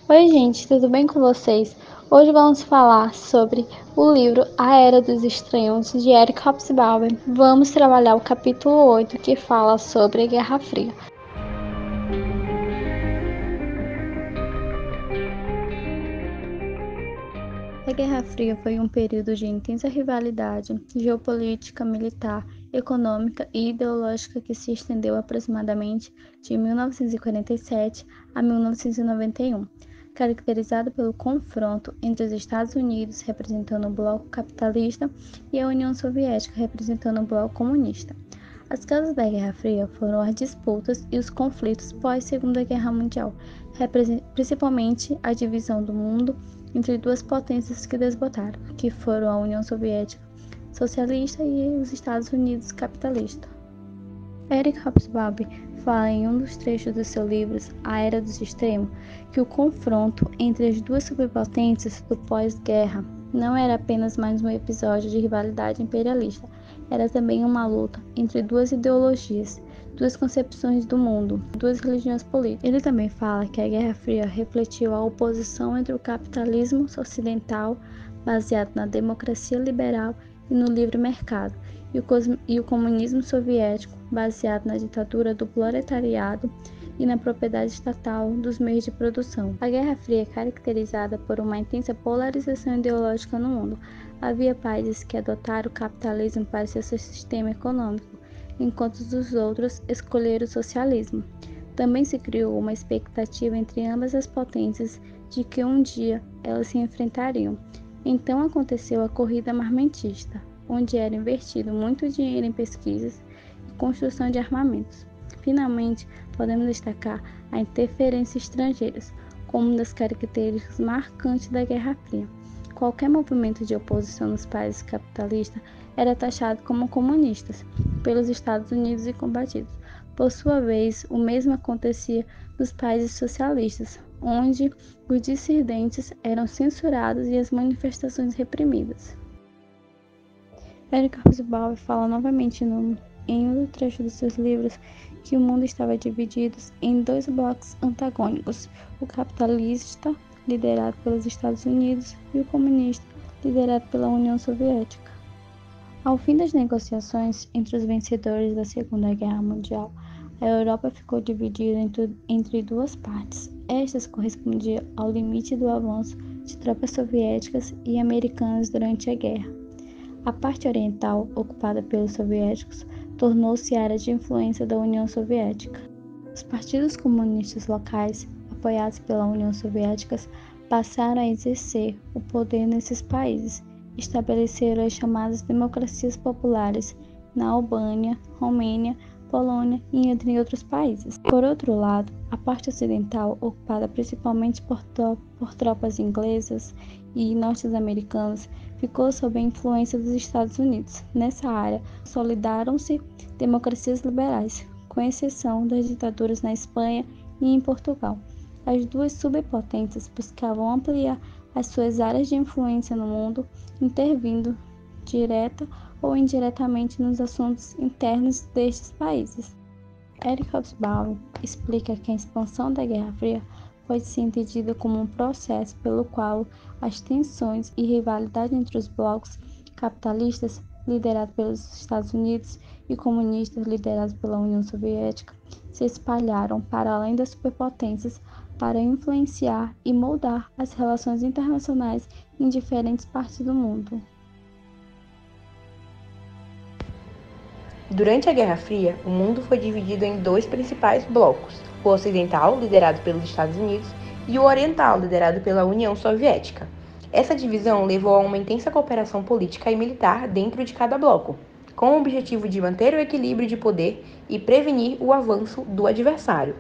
Oi, gente, tudo bem com vocês? Hoje vamos falar sobre o livro A Era dos Estranhos, de Eric Hobsbawm. Vamos trabalhar o capítulo 8, que fala sobre a Guerra Fria. A Guerra Fria foi um período de intensa rivalidade geopolítica, militar, econômica e ideológica que se estendeu aproximadamente de 1947 a 1991, caracterizado pelo confronto entre os Estados Unidos, representando o bloco capitalista, e a União Soviética, representando o bloco comunista. As causas da Guerra Fria foram as disputas e os conflitos pós-Segunda Guerra Mundial, principalmente a divisão do mundo entre duas potências que desbotaram, que foram a União Soviética socialista e os Estados Unidos capitalista. Eric Hobsbawm fala em um dos trechos do seu livro A Era dos Extremos que o confronto entre as duas superpotências do pós-guerra não era apenas mais um episódio de rivalidade imperialista, era também uma luta entre duas ideologias, duas concepções do mundo, duas religiões políticas. Ele também fala que a Guerra Fria refletiu a oposição entre o capitalismo ocidental, baseado na democracia liberal e no livre mercado, e o comunismo soviético, baseado na ditadura do proletariado e na propriedade estatal dos meios de produção. A Guerra Fria é caracterizada por uma intensa polarização ideológica no mundo. Havia países que adotaram o capitalismo para seu sistema econômico, enquanto os outros escolheram o socialismo. Também se criou uma expectativa entre ambas as potências de que um dia elas se enfrentariam. Então aconteceu a corrida armamentista, onde era investido muito dinheiro em pesquisas e construção de armamentos. Finalmente, podemos destacar a interferência estrangeira como uma das características marcantes da Guerra Fria. Qualquer movimento de oposição nos países capitalistas era taxado como comunistas pelos Estados Unidos e combatidos. Por sua vez, o mesmo acontecia nos países socialistas, onde os dissidentes eram censurados e as manifestações reprimidas. Eric Hobsbawm fala novamente em um trecho dos seus livros que o mundo estava dividido em dois blocos antagônicos, o capitalista, liderado pelos Estados Unidos, e o comunista, liderado pela União Soviética. Ao fim das negociações entre os vencedores da Segunda Guerra Mundial, a Europa ficou dividida entre duas partes. Estas correspondiam ao limite do avanço de tropas soviéticas e americanas durante a guerra. A parte oriental, ocupada pelos soviéticos, tornou-se área de influência da União Soviética. Os partidos comunistas locais, apoiados pela União Soviética, passaram a exercer o poder nesses países, estabeleceram as chamadas democracias populares na Albânia, Romênia, Polônia e entre outros países. Por outro lado, a parte ocidental, ocupada principalmente por tropas inglesas e norte-americanas, ficou sob a influência dos Estados Unidos. Nessa área, consolidaram-se democracias liberais, com exceção das ditaduras na Espanha e em Portugal. As duas superpotências buscavam ampliar as suas áreas de influência no mundo, intervindo direta ou indiretamente nos assuntos internos destes países. Eric Hobsbawm explica que a expansão da Guerra Fria pode ser entendida como um processo pelo qual as tensões e rivalidade entre os blocos capitalistas, liderados pelos Estados Unidos, e comunistas, liderados pela União Soviética, se espalharam para além das superpotências para influenciar e moldar as relações internacionais em diferentes partes do mundo. Durante a Guerra Fria, o mundo foi dividido em dois principais blocos, o ocidental, liderado pelos Estados Unidos, e o oriental, liderado pela União Soviética. Essa divisão levou a uma intensa cooperação política e militar dentro de cada bloco, com o objetivo de manter o equilíbrio de poder e prevenir o avanço do adversário.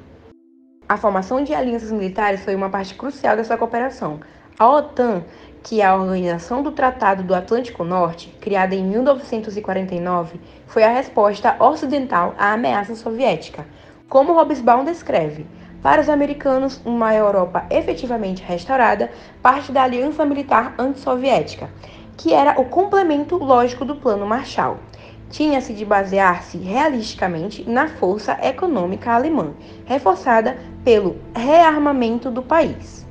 A formação de alianças militares foi uma parte crucial dessa cooperação. A OTAN, que é a Organização do Tratado do Atlântico Norte, criada em 1949, foi a resposta ocidental à ameaça soviética. Como Hobsbawm descreve, para os americanos, uma Europa efetivamente restaurada parte da aliança militar antissoviética, que era o complemento lógico do Plano Marshall. Tinha-se de basear-se realisticamente na força econômica alemã, reforçada pelo rearmamento do país.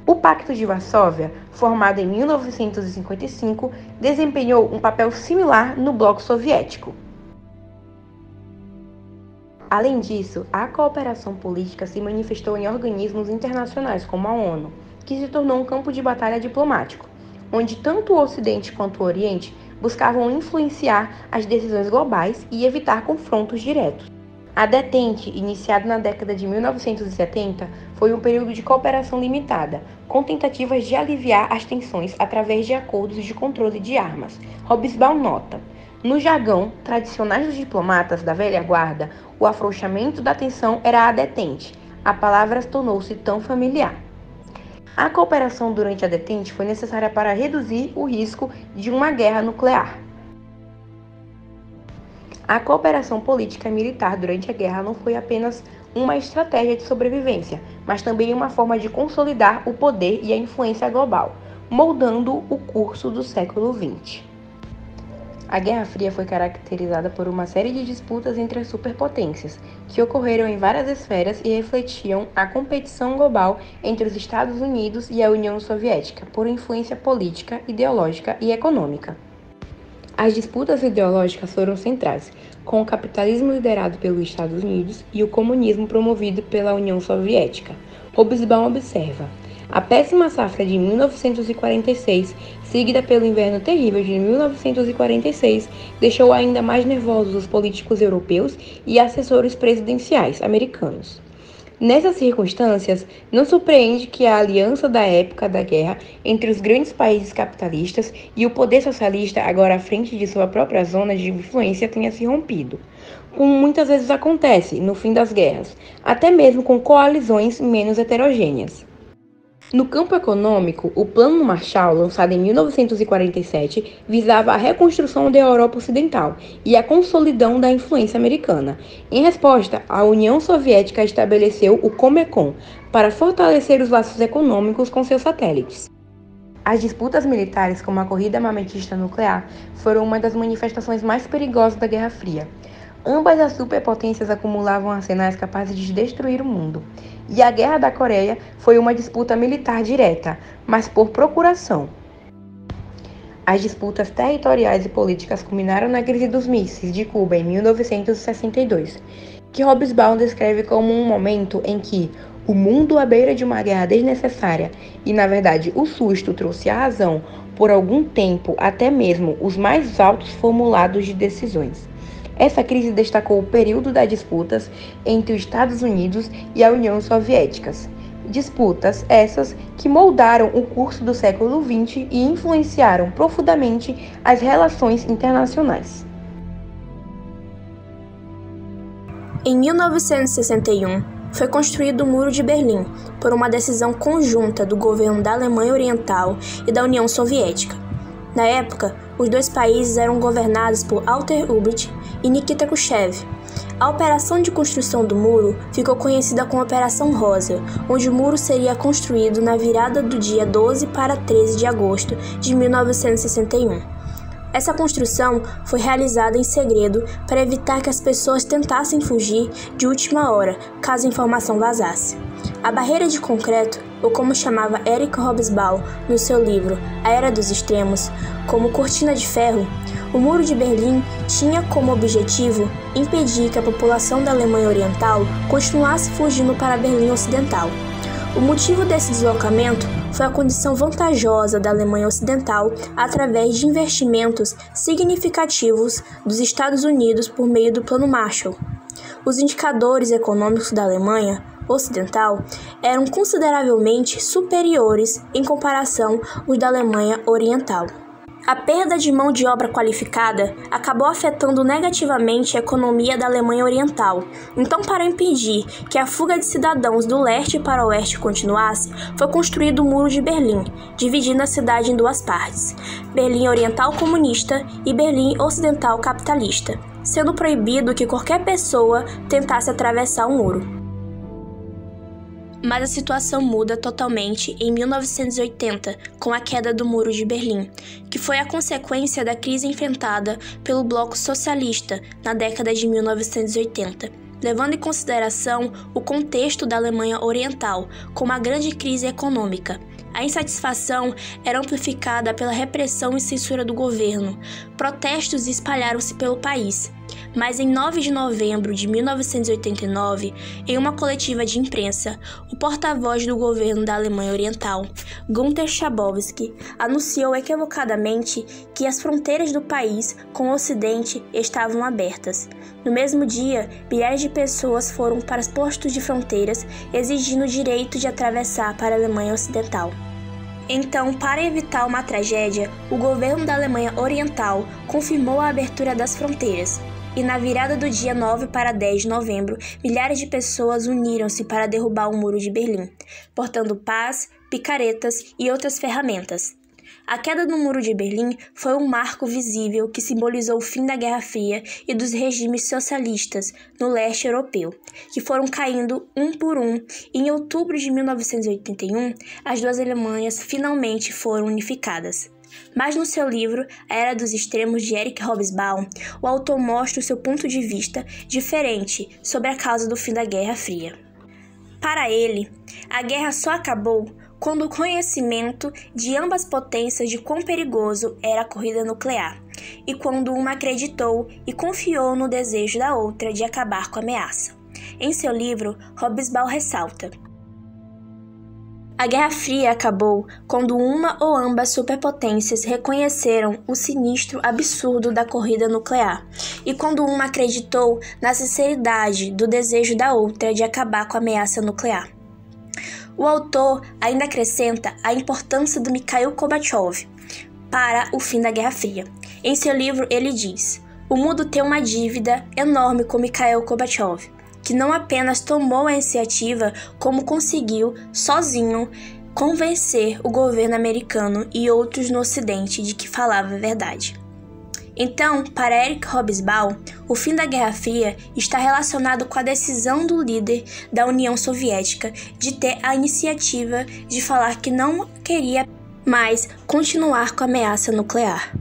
O Pacto de Varsóvia, formado em 1955, desempenhou um papel similar no bloco soviético. Além disso, a cooperação política se manifestou em organismos internacionais como a ONU, que se tornou um campo de batalha diplomático, onde tanto o Ocidente quanto o Oriente buscavam influenciar as decisões globais e evitar confrontos diretos. A Detente, iniciada na década de 1970, foi um período de cooperação limitada, com tentativas de aliviar as tensões através de acordos de controle de armas. Hobsbawm nota: no jargão tradicionais dos diplomatas da velha guarda, o afrouxamento da tensão era a detente. A palavra tornou-se tão familiar. A cooperação durante a detente foi necessária para reduzir o risco de uma guerra nuclear. A cooperação política e militar durante a guerra não foi apenas uma estratégia de sobrevivência, mas também uma forma de consolidar o poder e a influência global, moldando o curso do século XX. A Guerra Fria foi caracterizada por uma série de disputas entre as superpotências, que ocorreram em várias esferas e refletiam a competição global entre os Estados Unidos e a União Soviética por influência política, ideológica e econômica. As disputas ideológicas foram centrais, com o capitalismo liderado pelos Estados Unidos e o comunismo promovido pela União Soviética. Hobsbawm observa: a péssima safra de 1946, seguida pelo inverno terrível de 1946, deixou ainda mais nervosos os políticos europeus e assessores presidenciais americanos. Nessas circunstâncias, não surpreende que a aliança da época da guerra entre os grandes países capitalistas e o poder socialista, agora à frente de sua própria zona de influência, tenha se rompido, como muitas vezes acontece no fim das guerras, até mesmo com coalizões menos heterogêneas. No campo econômico, o Plano Marshall, lançado em 1947, visava a reconstrução da Europa Ocidental e a consolidão da influência americana. Em resposta, a União Soviética estabeleceu o Comecon para fortalecer os laços econômicos com seus satélites. As disputas militares, como a corrida armamentista nuclear, foram uma das manifestações mais perigosas da Guerra Fria. Ambas as superpotências acumulavam arsenais capazes de destruir o mundo. E a Guerra da Coreia foi uma disputa militar direta, mas por procuração. As disputas territoriais e políticas culminaram na crise dos mísseis de Cuba em 1962, que Hobsbawm descreve como um momento em que o mundo à beira de uma guerra desnecessária e, na verdade, o susto trouxe a razão por algum tempo até mesmo os mais altos formulados de decisões. Essa crise destacou o período das disputas entre os Estados Unidos e a União Soviética. Disputas essas que moldaram o curso do século XX e influenciaram profundamente as relações internacionais. Em 1961, foi construído o Muro de Berlim por uma decisão conjunta do governo da Alemanha Oriental e da União Soviética. Na época, os dois países eram governados por Walter Ulbricht e Nikita Khrushchev. A operação de construção do muro ficou conhecida como Operação Rosa, onde o muro seria construído na virada do dia 12 para 13 de agosto de 1961. Essa construção foi realizada em segredo para evitar que as pessoas tentassem fugir de última hora, caso a informação vazasse. A barreira de concreto, ou como chamava Eric Hobsbawm no seu livro A Era dos Extremos, como cortina de ferro, o Muro de Berlim tinha como objetivo impedir que a população da Alemanha Oriental continuasse fugindo para Berlim Ocidental. O motivo desse deslocamento foi a condição vantajosa da Alemanha Ocidental através de investimentos significativos dos Estados Unidos por meio do Plano Marshall. Os indicadores econômicos da Alemanha Ocidental eram consideravelmente superiores em comparação aos da Alemanha Oriental. A perda de mão de obra qualificada acabou afetando negativamente a economia da Alemanha Oriental. Então, para impedir que a fuga de cidadãos do leste para o oeste continuasse, foi construído o Muro de Berlim, dividindo a cidade em duas partes: Berlim Oriental comunista e Berlim Ocidental capitalista, sendo proibido que qualquer pessoa tentasse atravessar o muro. Mas a situação muda totalmente em 1980, com a queda do Muro de Berlim, que foi a consequência da crise enfrentada pelo Bloco Socialista na década de 1980, levando em consideração o contexto da Alemanha Oriental, com uma grande crise econômica, A insatisfação era amplificada pela repressão e censura do governo. Protestos espalharam-se pelo país. Mas em 9 de novembro de 1989, em uma coletiva de imprensa, o porta-voz do governo da Alemanha Oriental, Günter Schabowski, anunciou equivocadamente que as fronteiras do país com o Ocidente estavam abertas. No mesmo dia, milhares de pessoas foram para os postos de fronteiras exigindo o direito de atravessar para a Alemanha Ocidental. Então, para evitar uma tragédia, o governo da Alemanha Oriental confirmou a abertura das fronteiras. E na virada do dia 9 para 10 de novembro, milhares de pessoas uniram-se para derrubar o Muro de Berlim, portando pás, picaretas e outras ferramentas. A queda do Muro de Berlim foi um marco visível que simbolizou o fim da Guerra Fria e dos regimes socialistas no leste europeu, que foram caindo um por um, e em outubro de 1981, as duas Alemanhas finalmente foram unificadas. Mas no seu livro, A Era dos Extremos, de Eric Hobsbawm, o autor mostra o seu ponto de vista diferente sobre a causa do fim da Guerra Fria. Para ele, a guerra só acabou quando o conhecimento de ambas potências de quão perigoso era a corrida nuclear, e quando uma acreditou e confiou no desejo da outra de acabar com a ameaça. Em seu livro, Hobsbawm ressalta: a Guerra Fria acabou quando uma ou ambas superpotências reconheceram o sinistro absurdo da corrida nuclear e quando uma acreditou na sinceridade do desejo da outra de acabar com a ameaça nuclear. O autor ainda acrescenta a importância do Mikhail Gorbachev para o fim da Guerra Fria. Em seu livro, ele diz: o mundo tem uma dívida enorme com Mikhail Gorbachev, que não apenas tomou a iniciativa, como conseguiu, sozinho, convencer o governo americano e outros no Ocidente de que falava a verdade. Então, para Eric Hobsbawm, o fim da Guerra Fria está relacionado com a decisão do líder da União Soviética de ter a iniciativa de falar que não queria mais continuar com a ameaça nuclear.